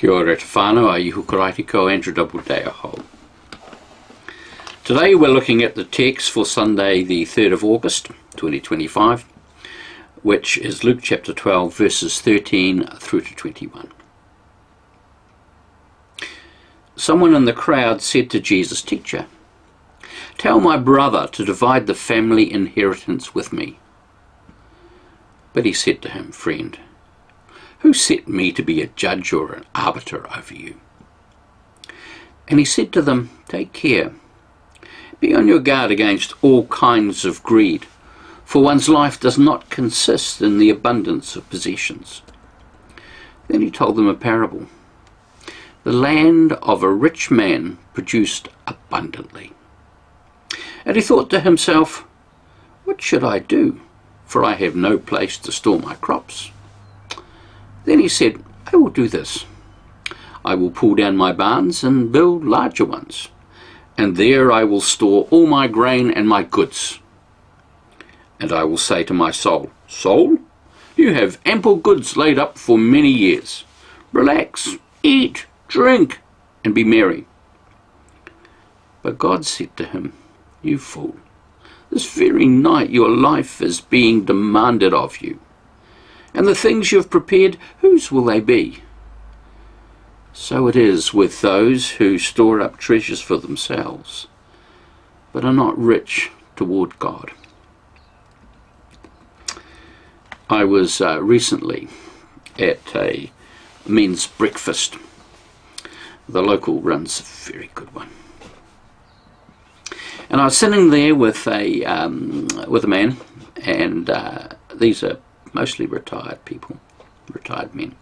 Kia ora te whānau, a iho karaiti ko Andrew Doubleday aho. Today we're looking at the text for Sunday the 3rd of August 2025, which is Luke chapter 12 verses 13 through to 21. Someone in the crowd said to Jesus, "Teacher, tell my brother to divide the family inheritance with me." But he said to him, "Friend, who set me to be a judge or an arbiter over you?" And he said to them, "Take care. Be on your guard against all kinds of greed, for one's life does not consist in the abundance of possessions." Then he told them a parable. The land of a rich man produced abundantly. And he thought to himself, "What should I do? For I have no place to store my crops." Then he said, "I will do this. I will pull down my barns and build larger ones, and there I will store all my grain and my goods. And I will say to my soul, 'Soul, you have ample goods laid up for many years. Relax, eat, drink, and be merry.' But God said to him, 'You fool, this very night your life is being demanded of you. And the things you have prepared, whose will they be?' So it is with those who store up treasures for themselves, but are not rich toward God." I was recently at a men's breakfast. The local runs a very good one. And I was sitting there with a man, and these are mostly retired people, retired men.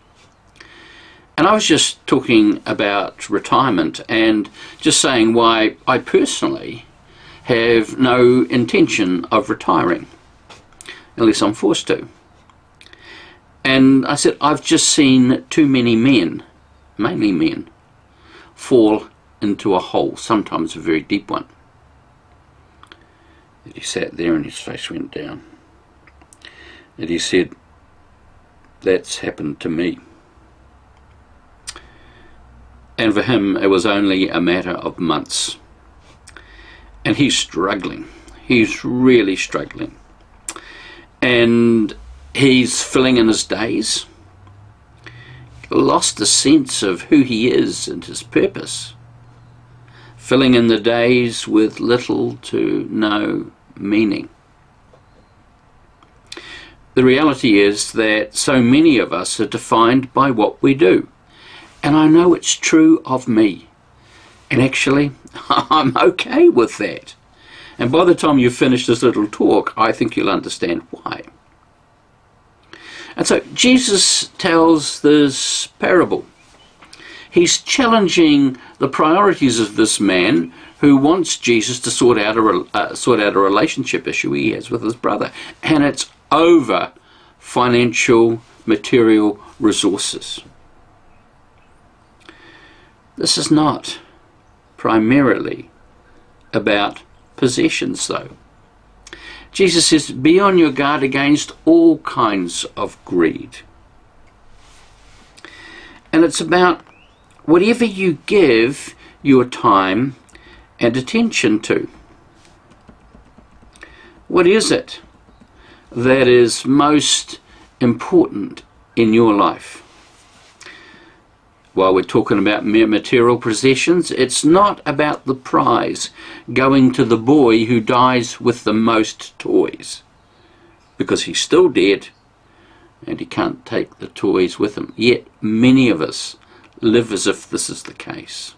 And I was just talking about retirement and just saying why I personally have no intention of retiring, unless I'm forced to. And I said, I've just seen too many men, mainly men, fall into a hole, sometimes a very deep one. And he sat there and his face went down. And he said, "That's happened to me." And for him, it was only a matter of months. And he's struggling. He's really struggling. And he's filling in his days. Lost a sense of who he is and his purpose. Filling in the days with little to no meaning. The reality is that so many of us are defined by what we do. And I know it's true of me. And actually, I'm okay with that. And by the time you finish this little talk, I think you'll understand why. And so Jesus tells this parable. He's challenging the priorities of this man who wants Jesus to sort out a relationship issue he has with his brother. And it's over financial, material resources. This is not primarily about possessions, though. Jesus says, be on your guard against all kinds of greed. And it's about whatever you give your time and attention to. What is it that is most important in your life? While we're talking about mere material possessions, it's not about the prize going to the boy who dies with the most toys, because he's still dead and he can't take the toys with him. Yet many of us live as if this is the case.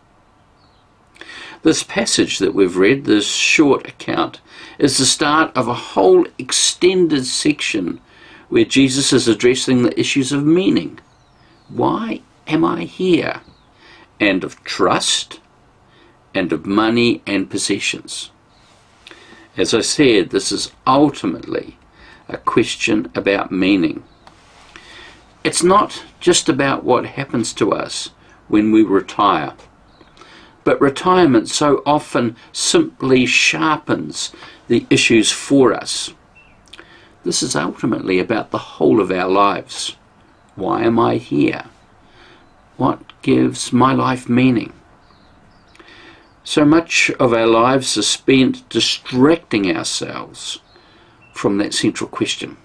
This passage that we've read, this short account, is the start of a whole extended section where Jesus is addressing the issues of meaning. Why am I here? And of trust, and of money and possessions. As I said, this is ultimately a question about meaning. It's not just about what happens to us when we retire, but retirement so often simply sharpens the issues for us. This is ultimately about the whole of our lives. Why am I here? What gives my life meaning? So much of our lives are spent distracting ourselves from that central question.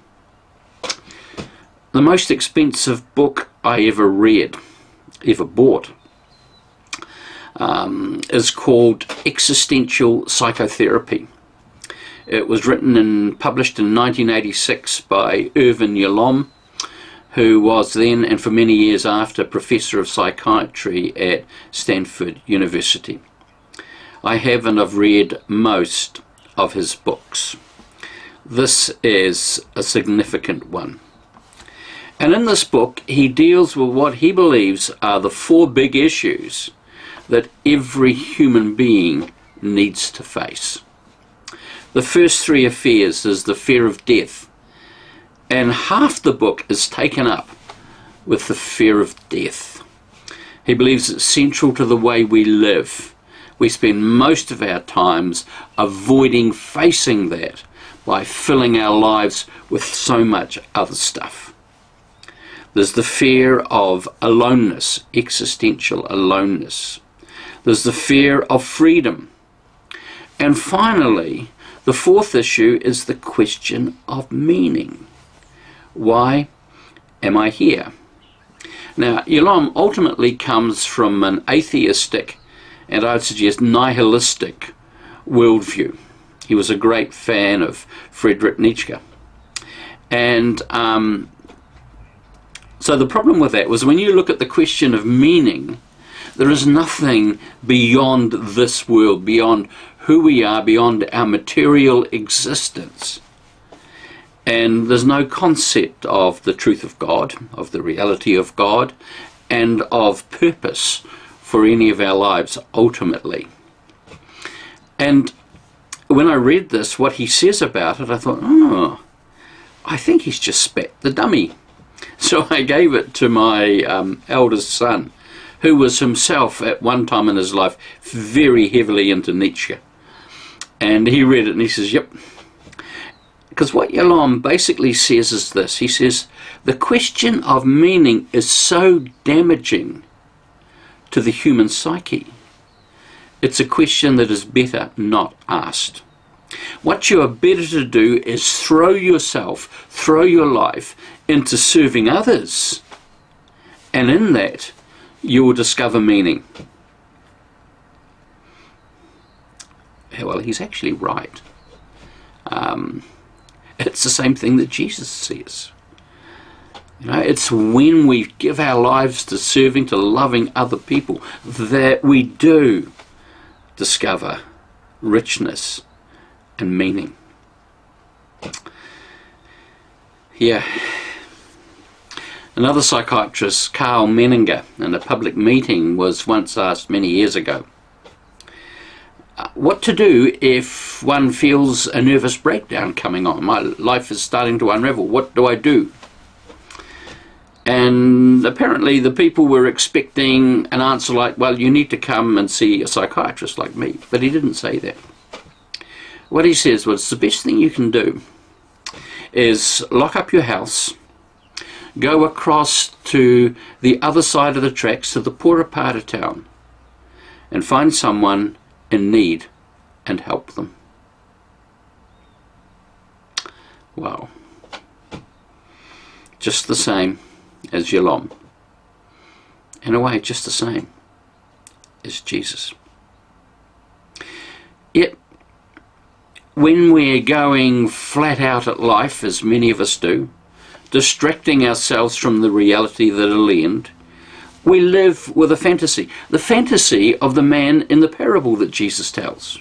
The most expensive book I ever bought, is called Existential Psychotherapy. It was written and published in 1986 by Irvin Yalom, who was then and for many years after professor of psychiatry at Stanford University. I have and I've read most of his books. This is a significant one. And in this book, he deals with what he believes are the 4 big issues that every human being needs to face. The first 3 affairs is the fear of death, and half the book is taken up with the fear of death. He believes it's central to the way we live. We spend most of our times avoiding facing that by filling our lives with so much other stuff. There's the fear of aloneness, existential aloneness. There's the fear of freedom. And finally, the 4th issue is the question of meaning. Why am I here? Now, Yalom ultimately comes from an atheistic, and I'd suggest nihilistic, worldview. He was a great fan of Friedrich Nietzsche. And so the problem with that was when you look at the question of meaning, there is nothing beyond this world, beyond who we are, beyond our material existence. And there's no concept of the truth of God, of the reality of God, and of purpose for any of our lives ultimately. And when I read this, what he says about it, I thought, oh, I think he's just spat the dummy. So I gave it to my eldest son, who was himself at one time in his life very heavily into Nietzsche. And he read it and he says, yep. Because what Yalom basically says is this. He says, the question of meaning is so damaging to the human psyche. It's a question that is better not asked. What you are better to do is throw your life into serving others. And in that, you will discover meaning. Well, he's actually right. It's the same thing that Jesus says. You know, it's when we give our lives to serving, to loving other people, that we do discover richness and meaning. Yeah. Another psychiatrist, Carl Menninger, in a public meeting was once asked many years ago, what to do if one feels a nervous breakdown coming on? My life is starting to unravel. What do I do? And apparently the people were expecting an answer like, well, you need to come and see a psychiatrist like me. But he didn't say that. What he says was, the best thing you can do is lock up your house, go across to the other side of the tracks, to the poorer part of town, and find someone in need and help them. Wow. Just the same as Yalom. In a way, just the same as Jesus. Yet, when we're going flat out at life, as many of us do, distracting ourselves from the reality that'll end, we live with a fantasy. The fantasy of the man in the parable that Jesus tells.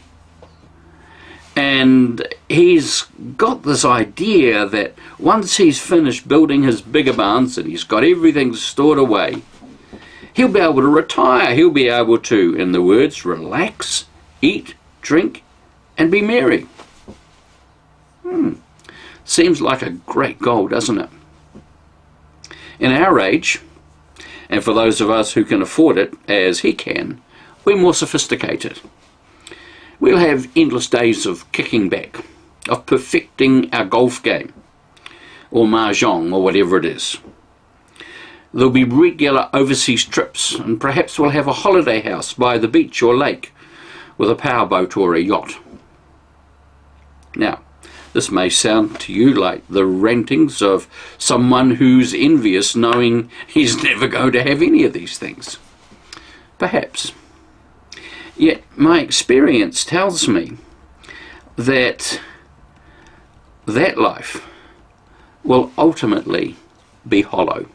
And he's got this idea that once he's finished building his bigger barns and he's got everything stored away, he'll be able to retire. He'll be able to, in the words, relax, eat, drink, and be merry. Seems like a great goal, doesn't it? In our age, and for those of us who can afford it, as he can, we're more sophisticated. We'll have endless days of kicking back, of perfecting our golf game, or mahjong, or whatever it is. There'll be regular overseas trips, and perhaps we'll have a holiday house by the beach or lake with a powerboat or a yacht. Now, this may sound to you like the rantings of someone who's envious, knowing he's never going to have any of these things. Perhaps. Yet my experience tells me that that life will ultimately be hollow.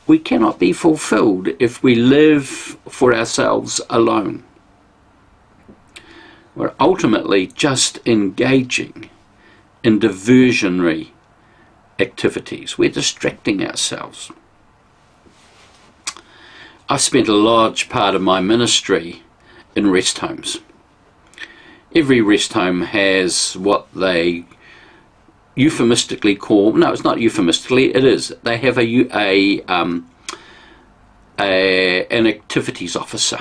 We cannot be fulfilled if we live for ourselves alone. We're ultimately just engaging in diversionary activities. We're distracting ourselves. I've spent a large part of my ministry in rest homes. Every rest home has what they euphemistically call, no, it's not euphemistically, it is, they have an activities officer.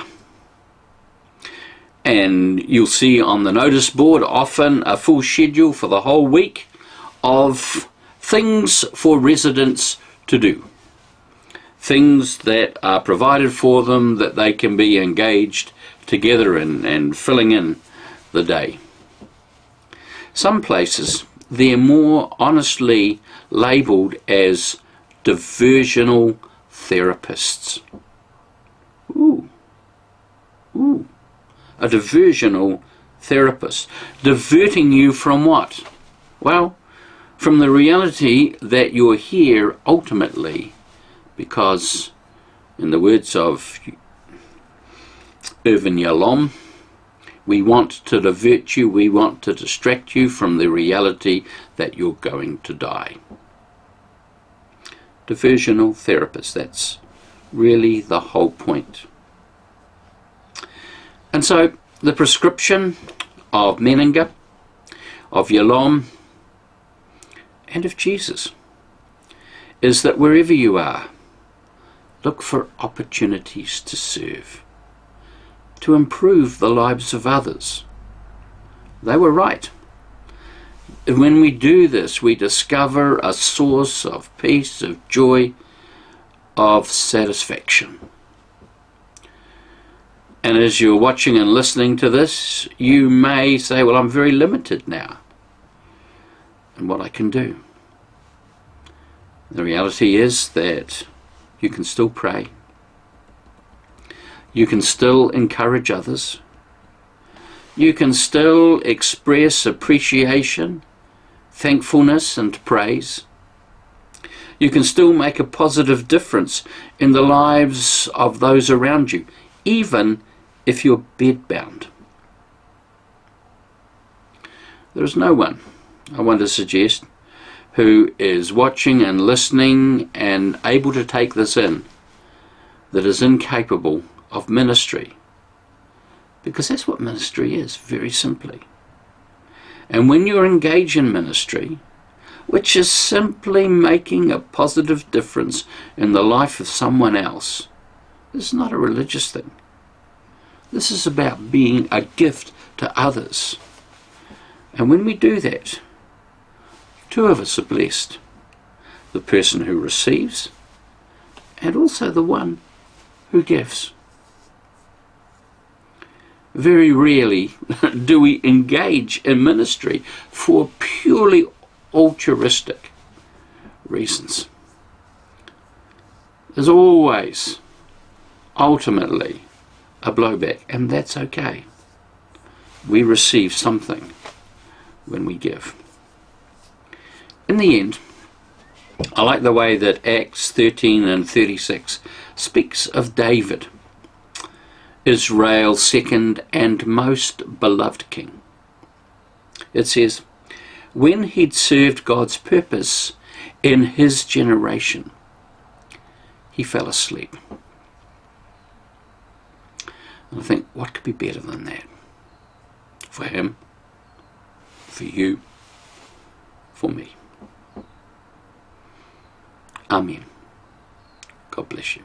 And you'll see on the notice board often a full schedule for the whole week of things for residents to do. Things that are provided for them that they can be engaged together in and filling in the day. Some places they're more honestly labelled as diversional therapists. Ooh. A diversional therapist. Diverting you from what? Well, from the reality that you're here ultimately because, in the words of Irvin Yalom, we want to divert you, we want to distract you from the reality that you're going to die. Diversional therapist, that's really the whole point. And so the prescription of Menninger, of Yalom, and of Jesus is that wherever you are, look for opportunities to serve, to improve the lives of others. They were right. When we do this, we discover a source of peace, of joy, of satisfaction. And as you're watching and listening to this, you may say, well, I'm very limited now in what I can do. The reality is that you can still pray. You can still encourage others. You can still express appreciation, thankfulness and praise. You can still make a positive difference in the lives of those around you, even if you're bedbound. There is no one, I want to suggest, who is watching and listening and able to take this in that is incapable of ministry, because that's what ministry is, very simply. And when you're engaged in ministry, which is simply making a positive difference in the life of someone else, this is not a religious thing. This is about being a gift to others. And when we do that, two of us are blessed. The person who receives and also the one who gives. Very rarely do we engage in ministry for purely altruistic reasons. There's always, ultimately, a blowback, and that's okay. We receive something when we give. In the end, I like the way that Acts 13 and 36 speaks of David, Israel's second and most beloved king. It says, when he'd served God's purpose in his generation, he fell asleep. And I think, what could be better than that? For him, for you, for me. Amen. God bless you.